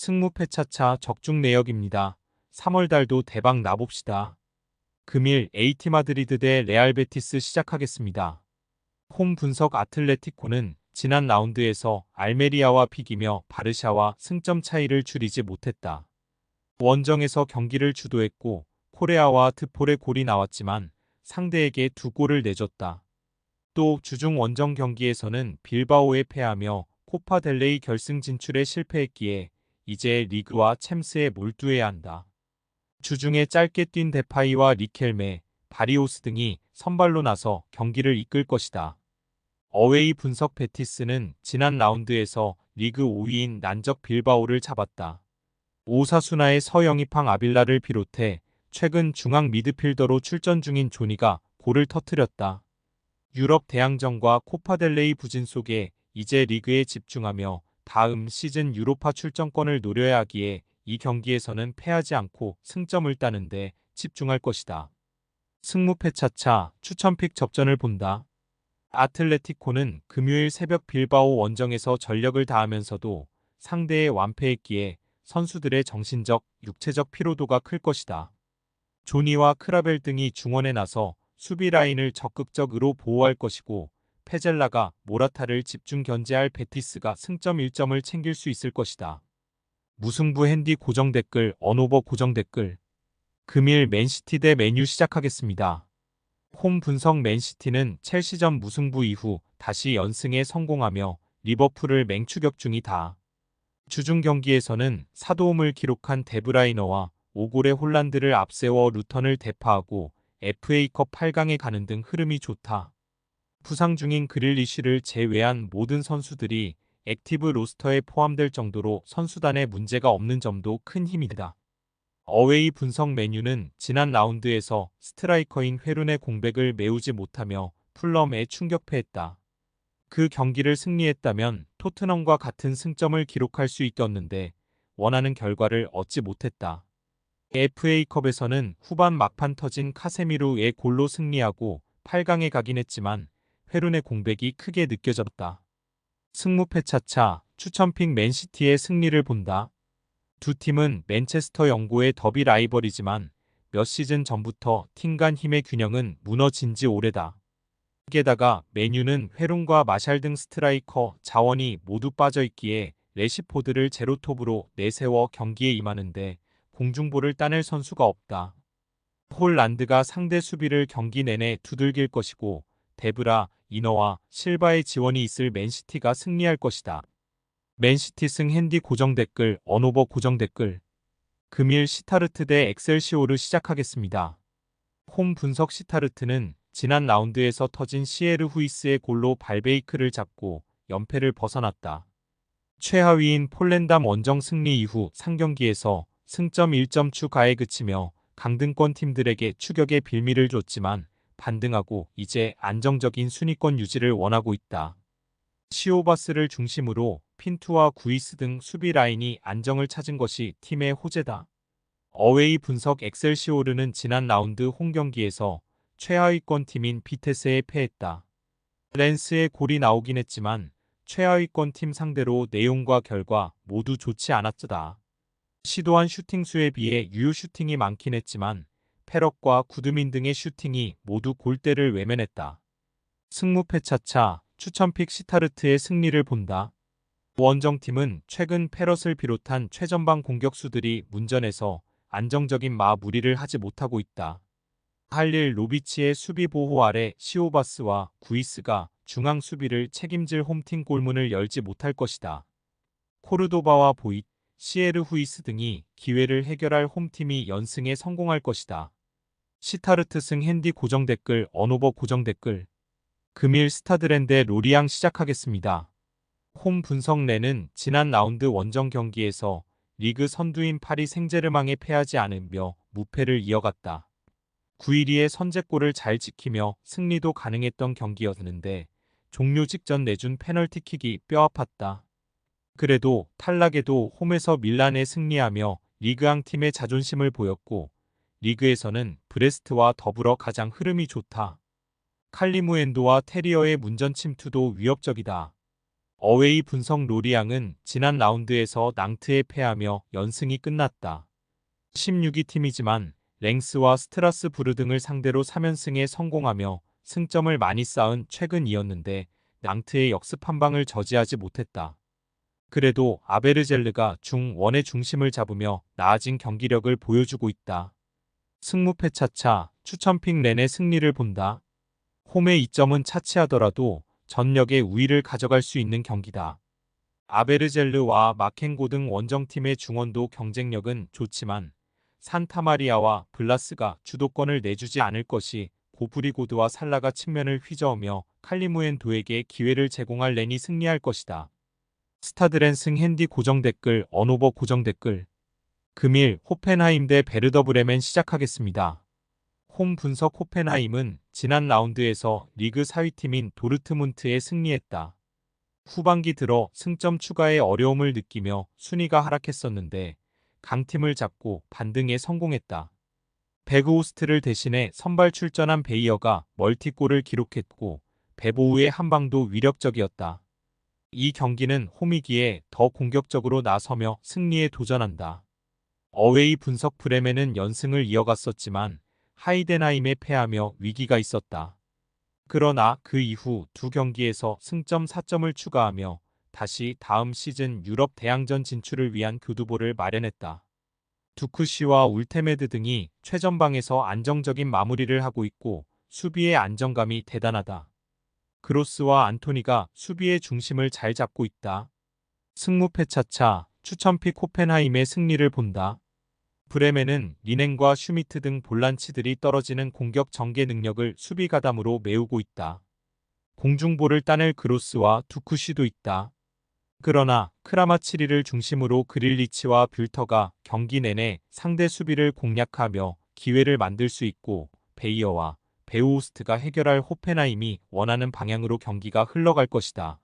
승무패 차차 적중 내역입니다. 3월달도 대박 나봅시다. 금일 AT 마드리드 대 레알 베티스 시작하겠습니다. 홈 분석 아틀레티코는 지난 라운드에서 알메리아와 비기며 바르샤와 승점 차이를 줄이지 못했다. 원정에서 경기를 주도했고 코레아와 드폴의 골이 나왔지만 상대에게 2골을 내줬다. 또 주중 원정 경기에서는 빌바오에 패하며 코파 델레이 결승 진출에 실패했기에 이제 리그와 챔스에 몰두해야 한다. 주중에 짧게 뛴 데파이와 리켈메, 바리오스 등이 선발로 나서 경기를 이끌 것이다. 어웨이 분석 베티스는 지난 라운드에서 리그 5위인 난적 빌바오를 잡았다. 오사수나의 서영이팡 아빌라를 비롯해 최근 중앙 미드필더로 출전 중인 조니가 골을 터뜨렸다. 유럽 대항전과 코파델레이 부진 속에 이제 리그에 집중하며 다음 시즌 유로파 출전권을 노려야 하기에 이 경기에서는 패하지 않고 승점을 따는 데 집중할 것이다. 승무패 차차 추천픽 접전을 본다. 아틀레티코는 금요일 새벽 빌바오 원정에서 전력을 다하면서도 상대에 완패했기에 선수들의 정신적, 육체적 피로도가 클 것이다. 조니와 크라벨 등이 중원에 나서 수비 라인을 적극적으로 보호할 것이고 페젤라가 모라타를 집중 견제할 베티스가 승점 1점을 챙길 수 있을 것이다. 무승부 핸디 고정 댓글 언오버 고정 댓글 금일 맨시티 대 맨유 시작하겠습니다. 홈 분석 맨시티는 첼시전 무승부 이후 다시 연승에 성공하며 리버풀을 맹추격 중이다. 주중 경기에서는 사도움을 기록한 데브라이너와 5골의 홀란드를 앞세워 루턴을 대파하고 FA컵 8강에 가는 등 흐름이 좋다. 부상 중인 그릴리쉬를 제외한 모든 선수들이 액티브 로스터에 포함될 정도로 선수단에 문제가 없는 점도 큰 힘이다. 어웨이 분석 메뉴는 지난 라운드에서 스트라이커인 회룬의 공백을 메우지 못하며 풀럼에 충격패했다. 그 경기를 승리했다면 토트넘과 같은 승점을 기록할 수 있었는데 원하는 결과를 얻지 못했다. FA컵에서는 후반 막판 터진 카세미루의 골로 승리하고 8강에 가긴 했지만 회룬의 공백이 크게 느껴졌다. 승무패 차차 추천픽 맨시티의 승리를 본다. 두 팀은 맨체스터 영구의 더비 라이벌이지만 몇 시즌 전부터 팀 간 힘의 균형은 무너진 지 오래다. 게다가 맨유는 회룬과 마샬 등 스트라이커 자원이 모두 빠져있기에 레시포드를 제로톱으로 내세워 경기에 임하는데 공중볼을 따낼 선수가 없다. 홀란드가 상대 수비를 경기 내내 두들길 것이고 데브라, 이너와 실바의 지원이 있을 맨시티가 승리할 것이다. 맨시티 승 핸디 고정 댓글 언오버 고정 댓글 금일 시타르트 대 엑셀시오르 시작하겠습니다. 홈 분석 시타르트는 지난 라운드에서 터진 시에르 후이스의 골로 발베이크를 잡고 연패를 벗어났다. 최하위인 폴렌담 원정 승리 이후 3경기에서 승점 1점 추가에 그치며 강등권 팀들에게 추격의 빌미를 줬지만 반등하고 이제 안정적인 순위권 유지를 원하고 있다. 시오바스를 중심으로 핀투와 구이스 등 수비 라인이 안정을 찾은 것이 팀의 호재다. 어웨이 분석 엑셀시오르는 지난 라운드 홈 경기에서 최하위권 팀인 비테스에 패했다. 랜스의 골이 나오긴 했지만 최하위권 팀 상대로 내용과 결과 모두 좋지 않았다. 시도한 슈팅 수에 비해 유효 슈팅이 많긴 했지만 페럭과 구드민 등의 슈팅이 모두 골대를 외면했다. 승무패 차차 추천픽 시타르트의 승리를 본다. 원정팀은 최근 페럿을 비롯한 최전방 공격수들이 문전에서 안정적인 마무리를 하지 못하고 있다. 할릴 로비치의 수비 보호 아래 시오바스와 구이스가 중앙 수비를 책임질 홈팀 골문을 열지 못할 것이다. 코르도바와 보잇, 시에르 후이스 등이 기회를 해결할 홈팀이 연승에 성공할 것이다. 시타르트 승 핸디 고정 댓글 언오버 고정 댓글 금일 스타드랜드 로리앙 시작하겠습니다. 홈 분석내는 지난 라운드 원정 경기에서 리그 선두인 파리 생제르맹에 패하지 않으며 무패를 이어갔다. 9일이의 선제골을 잘 지키며 승리도 가능했던 경기였는데 종료 직전 내준 페널티킥이 뼈아팠다. 그래도 탈락에도 홈에서 밀란에 승리하며 리그앙 팀의 자존심을 보였고 리그에서는 브레스트와 더불어 가장 흐름이 좋다. 칼리무엔도와 테리어의 문전 침투도 위협적이다. 어웨이 분석 로리앙은 지난 라운드에서 낭트에 패하며 연승이 끝났다. 16위 팀이지만 랭스와 스트라스부르 등을 상대로 3연승에 성공하며 승점을 많이 쌓은 최근이었는데 낭트의 역습 한 방을 저지하지 못했다. 그래도 아베르젤르가 중1의 중심을 잡으며 나아진 경기력을 보여주고 있다. 승무패 차차 추천픽 렌의 승리를 본다. 홈의 이점은 차치하더라도 전력의 우위를 가져갈 수 있는 경기다. 아베르젤르와 마켄고 등 원정팀의 중원도 경쟁력은 좋지만 산타마리아와 블라스가 주도권을 내주지 않을 것이 고브리고드와 살라가 측면을 휘저으며 칼리무엔도에게 기회를 제공할 렌이 승리할 것이다. 스타드랜승 핸디 고정 댓글 언오버 고정 댓글 금일 호펜하임 대 베르더 브레멘 시작하겠습니다. 홈 분석 호펜하임은 지난 라운드에서 리그 4위팀인 도르트문트에 승리했다. 후반기 들어 승점 추가에 어려움을 느끼며 순위가 하락했었는데 강팀을 잡고 반등에 성공했다. 베그호스트를 대신해 선발 출전한 베이어가 멀티골을 기록했고 베보우의 한 방도 위력적이었다. 이 경기는 홈이기에 더 공격적으로 나서며 승리에 도전한다. 어웨이 분석 브레멘은 연승을 이어갔었지만 하이덴하임에 패하며 위기가 있었다. 그러나 그 이후 두 경기에서 승점 4점을 추가하며 다시 다음 시즌 유럽 대항전 진출을 위한 교두보를 마련했다. 두쿠시와 울테메드 등이 최전방에서 안정적인 마무리를 하고 있고 수비의 안정감이 대단하다. 그로스와 안토니가 수비의 중심을 잘 잡고 있다. 승무패 차차 추천픽 호펜하임의 승리를 본다. 브레멘은 리넨과 슈미트 등 볼란치들이 떨어지는 공격 전개 능력을 수비 가담으로 메우고 있다. 공중볼을 따낼 그로스와 두쿠시도 있다. 그러나 크라마치리를 중심으로 그릴리치와 뷸터가 경기 내내 상대 수비를 공략하며 기회를 만들 수 있고 베이어와 베우호스트가 해결할 호펜하임이 원하는 방향으로 경기가 흘러갈 것이다.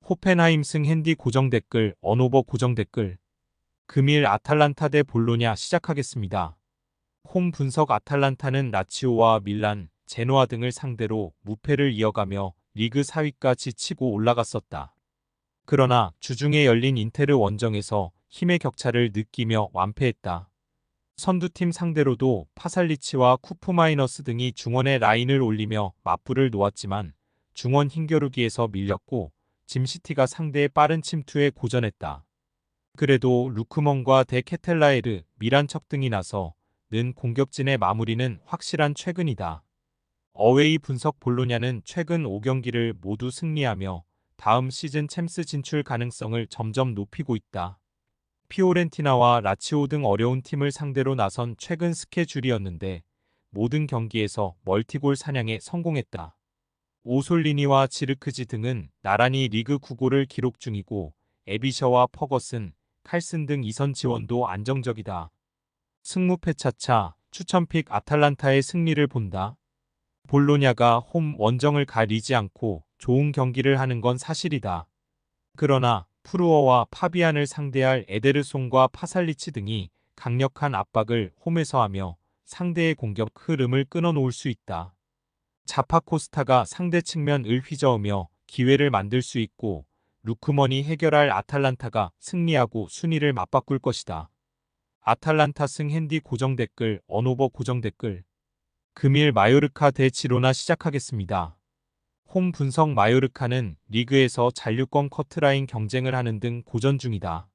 호펜하임 승 핸디 고정 댓글 언오버 고정 댓글 금일 아탈란타 대 볼로냐 시작하겠습니다. 홈 분석 아탈란타는 라치오와 밀란, 제노아 등을 상대로 무패를 이어가며 리그 4위까지 치고 올라갔었다. 그러나 주중에 열린 인테르 원정에서 힘의 격차를 느끼며 완패했다. 선두팀 상대로도 파살리치와 쿠프마이너스 등이 중원의 라인을 올리며 맞불을 놓았지만 중원 힘겨루기에서 밀렸고 짐시티가 상대의 빠른 침투에 고전했다. 그래도 루크먼과 데 케텔라에르, 미란척 등이 나서 는 공격진의 마무리는 확실한 최근이다. 어웨이 분석 볼로냐는 최근 5경기를 모두 승리하며 다음 시즌 챔스 진출 가능성을 점점 높이고 있다. 피오렌티나와 라치오 등 어려운 팀을 상대로 나선 최근 스케줄이었는데 모든 경기에서 멀티골 사냥에 성공했다. 오솔리니와 지르크지 등은 나란히 리그 9골을 기록 중이고 에비셔와 퍼거슨, 칼슨 등 이선 지원도 안정적이다. 승무패 차차 추천픽 아탈란타의 승리를 본다. 볼로냐가 홈 원정을 가리지 않고 좋은 경기를 하는 건 사실이다. 그러나 프루어와 파비안을 상대할 에데르송과 파살리치 등이 강력한 압박을 홈에서 하며 상대의 공격 흐름을 끊어놓을 수 있다. 자파코스타가 상대 측면을 휘저으며 기회를 만들 수 있고 루크먼이 해결할 아탈란타가 승리하고 순위를 맞바꿀 것이다. 아탈란타 승 핸디 고정 댓글 언오버 고정 댓글 금일 마요르카 대 지로나 시작하겠습니다. 홈 분석 마요르카는 리그에서 잔류권 커트라인 경쟁을 하는 등 고전 중이다.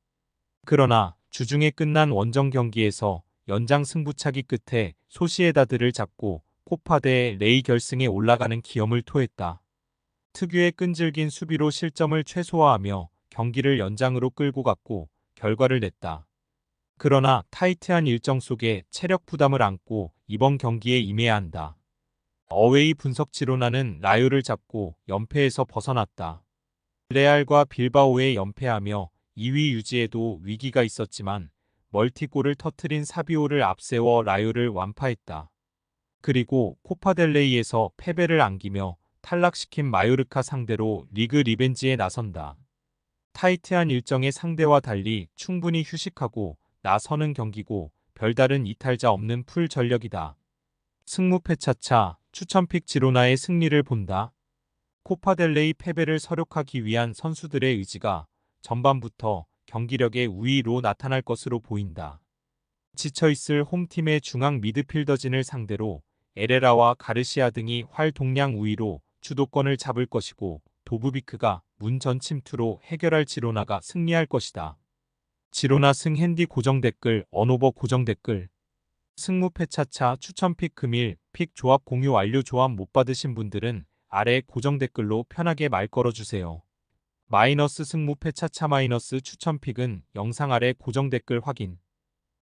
그러나 주중에 끝난 원정 경기에서 연장 승부차기 끝에 소시에다드를 잡고 코파 대 레이 결승에 올라가는 기염을 토했다. 특유의 끈질긴 수비로 실점을 최소화하며 경기를 연장으로 끌고 갔고 결과를 냈다. 그러나 타이트한 일정 속에 체력 부담을 안고 이번 경기에 임해야 한다. 어웨이 분석 지로나는 라요를 잡고 연패에서 벗어났다. 레알과 빌바오에 연패하며 2위 유지에도 위기가 있었지만 멀티골을 터트린 사비오를 앞세워 라요를 완파했다. 그리고 코파델레이에서 패배를 안기며 탈락시킨 마요르카 상대로 리그 리벤지에 나선다. 타이트한 일정의 상대와 달리 충분히 휴식하고 나서는 경기고 별다른 이탈자 없는 풀 전력이다. 승무패 차차 추천픽 지로나의 승리를 본다. 코파델레이 패배를 서력하기 위한 선수들의 의지가 전반부터 경기력의 우위로 나타날 것으로 보인다. 지쳐있을 홈팀의 중앙 미드필더진을 상대로 에레라와 가르시아 등이 활동량 우위로 주도권을 잡을 것이고 도브비크가 문전 침투로 해결할 지로나가 승리할 것이다. 지로나 승 핸디 고정 댓글 언오버 고정 댓글 승무패 차차 추천픽 금일 픽 조합 공유 완료. 조합 못 받으신 분들은 아래 고정 댓글로 편하게 말 걸어주세요. 마이너스 승무패 차차 마이너스 추천픽은 영상 아래 고정 댓글 확인.